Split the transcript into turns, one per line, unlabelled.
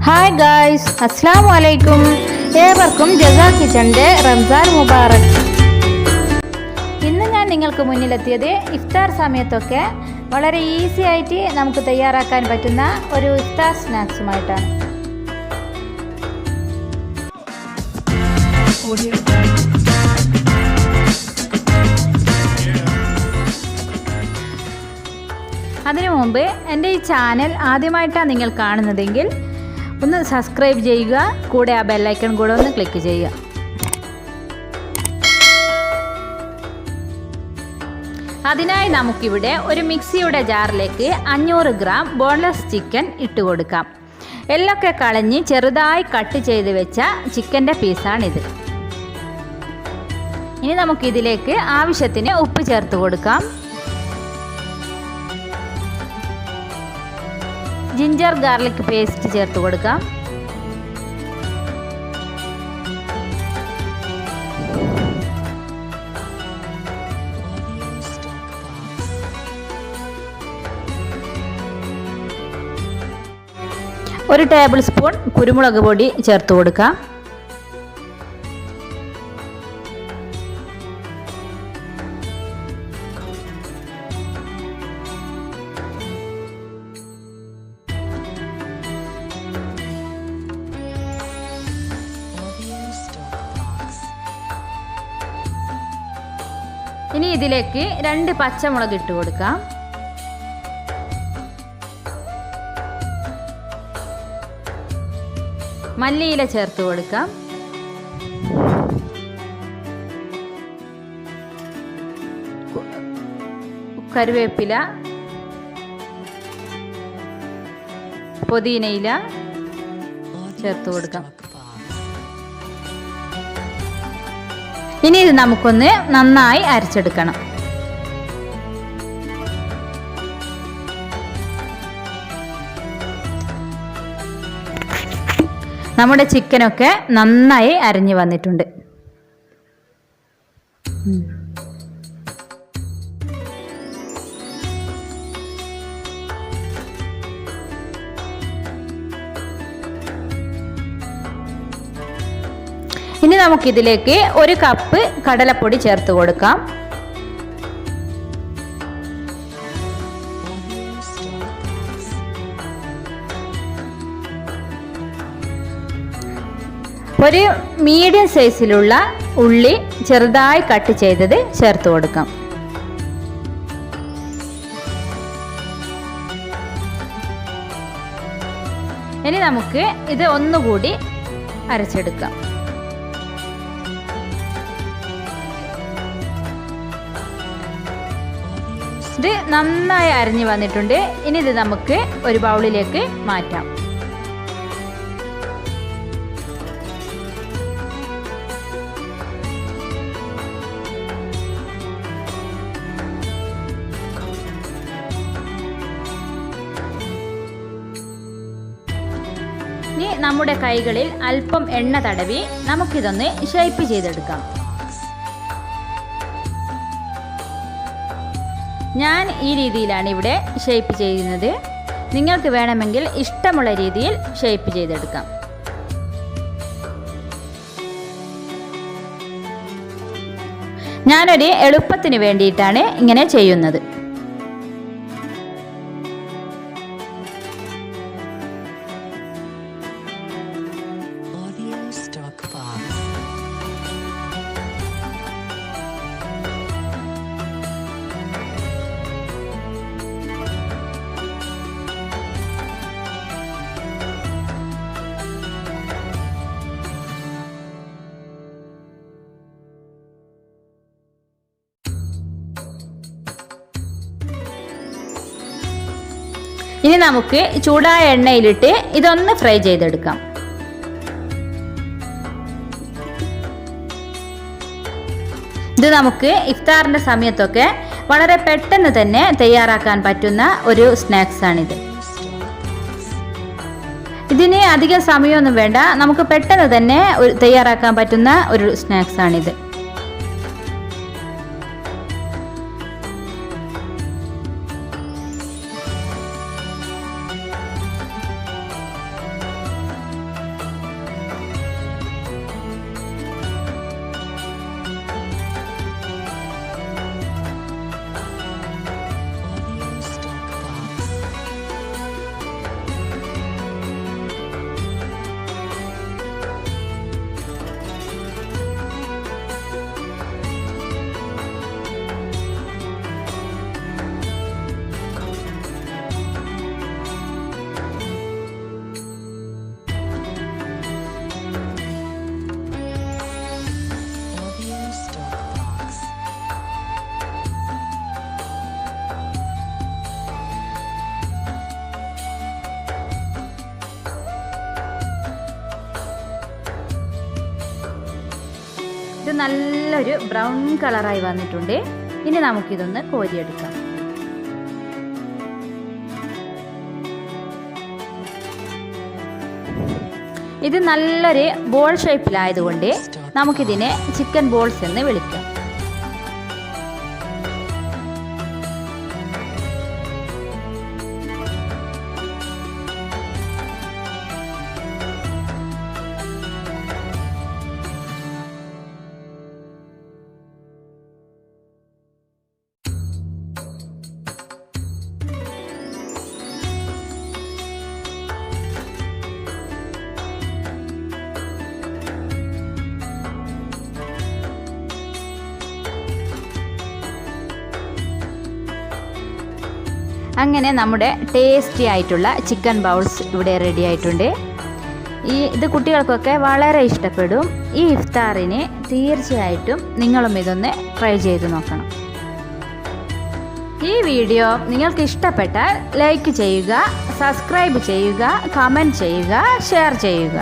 Hi guys, അസ്സലാമു അലൈക്കും. ഏവർക്കും ജസാ കിച്ചൻ്റെ റംസാൻ മുബാറക്. ഇന്ന് ഞാൻ നിങ്ങൾക്ക് മുന്നിലെത്തിയത് ഇഫ്താർ സമയത്തൊക്കെ വളരെ ഈസി ആയിട്ട് നമുക്ക് തയ്യാറാക്കാൻ പറ്റുന്ന ഒരു ഇഫ്താർ സ്നാക്സുമായിട്ടാണ്. അതിനു മുമ്പ് എൻ്റെ ഈ ചാനൽ ആദ്യമായിട്ടാണ് നിങ്ങൾ കാണുന്നതെങ്കിൽ ഒന്ന് സബ്സ്ക്രൈബ് ചെയ്യുക, കൂടെ ആ ബെല്ലൈക്കൺ കൂടെ ഒന്ന് ക്ലിക്ക് ചെയ്യുക. അതിനായി നമുക്കിവിടെ ഒരു മിക്സിയുടെ ജാറിലേക്ക് 500 ഗ്രാം ബോൺലെസ് ചിക്കൻ ഇട്ട് കൊടുക്കാം. എല്ലൊക്കെ കളഞ്ഞ് ചെറുതായി കട്ട് ചെയ്ത് വെച്ച ചിക്കൻ്റെ പീസാണിത്. ഇനി നമുക്കിതിലേക്ക് ആവശ്യത്തിന് ഉപ്പ് ചേർത്ത് കൊടുക്കാം. ജിഞ്ചർ ഗാർലിക് പേസ്റ്റ് ചേർത്ത് കൊടുക്കാം. ഒരു ടേബിൾ സ്പൂൺ കുരുമുളക് പൊടി ചേർത്ത് കൊടുക്കാം. ഇനി ഇതിലേക്ക് 2 പച്ചമുളക് ഇട്ട് കൊടുക്കാം. മല്ലിയില ചേർത്ത് കൊടുക്കാം. കറിവേപ്പില, പുതിനയില ചേർത്ത് കൊടുക്കാം. ഇനി ഇത് നമുക്കൊന്ന് നന്നായി അരച്ചെടുക്കണം. നമ്മുടെ ചിക്കനൊക്കെ നന്നായി അരഞ്ഞു വന്നിട്ടുണ്ട്. ഇനി നമുക്കിതിലേക്ക് 1 കപ്പ് കടലപ്പൊടി ചേർത്ത് കൊടുക്കാം. ഒരു മീഡിയം സൈസിലുള്ള ഉള്ളി ചെറുതായി കട്ട് ചെയ്തത് ചേർത്ത് കൊടുക്കാം. ഇനി നമുക്ക് ഇത് ഒന്നുകൂടി അരച്ചെടുക്കാം. ഇത് നന്നായി അരഞ്ഞു വന്നിട്ടുണ്ട്. ഇനി ഇത് നമുക്ക് ഒരു ബൗളിലേക്ക് മാറ്റാം. ഇനി നമ്മുടെ കൈകളിൽ അല്പം എണ്ണ തടവി നമുക്കിതൊന്ന് ഷേപ്പ് ചെയ്തെടുക്കാം. ഞാൻ ഈ രീതിയിലാണ് ഇവിടെ ഷേപ്പ് ചെയ്യുന്നത്. നിങ്ങൾക്ക് വേണമെങ്കിൽ ഇഷ്ടമുള്ള രീതിയിൽ ഷേപ്പ് ചെയ്തെടുക്കാം. ഞാനൊരു എളുപ്പത്തിന് വേണ്ടിയിട്ടാണ് ഇങ്ങനെ ചെയ്യുന്നത്. ഇനി നമുക്ക് ചൂടായ എണ്ണയിലിട്ട് ഇതൊന്ന് ഫ്രൈ ചെയ്തെടുക്കാം. ഇത് നമുക്ക് ഇഫ്താറിൻ്റെ സമയത്തൊക്കെ വളരെ പെട്ടെന്ന് തന്നെ തയ്യാറാക്കാൻ പറ്റുന്ന ഒരു സ്നാക്സാണിത്. ഇതിന് അധികം സമയമൊന്നും വേണ്ട, നമുക്ക് പെട്ടെന്ന് തന്നെ തയ്യാറാക്കാൻ പറ്റുന്ന ഒരു സ്നാക്സാണിത്. നല്ലൊരു ബ്രൗൺ കളറായി വന്നിട്ടുണ്ട്. ഇനി നമുക്കിതൊന്ന് കോരിയെടുക്കാം. ഇത് നല്ലൊരു ബോൾ ഷേപ്പിലായതുകൊണ്ട് നമുക്കിതിനെ ചിക്കൻ ബോൾസ് എന്ന് വിളിക്കാം. അങ്ങനെ നമ്മുടെ ടേസ്റ്റി ആയിട്ടുള്ള ചിക്കൻ ബൗൾസ് ഇവിടെ റെഡി ആയിട്ടുണ്ട്. ഇത് കുട്ടികൾക്കൊക്കെ വളരെ ഇഷ്ടപ്പെടും. ഈ ഇഫ്താറിന് തീർച്ചയായിട്ടും നിങ്ങളും ഇതൊന്ന് ട്രൈ ചെയ്ത് നോക്കണം. ഈ വീഡിയോ നിങ്ങൾക്ക് ഇഷ്ടപ്പെട്ടാൽ ലൈക്ക് ചെയ്യുക, സബ്സ്ക്രൈബ് ചെയ്യുക, കമൻറ്റ് ചെയ്യുക, ഷെയർ ചെയ്യുക.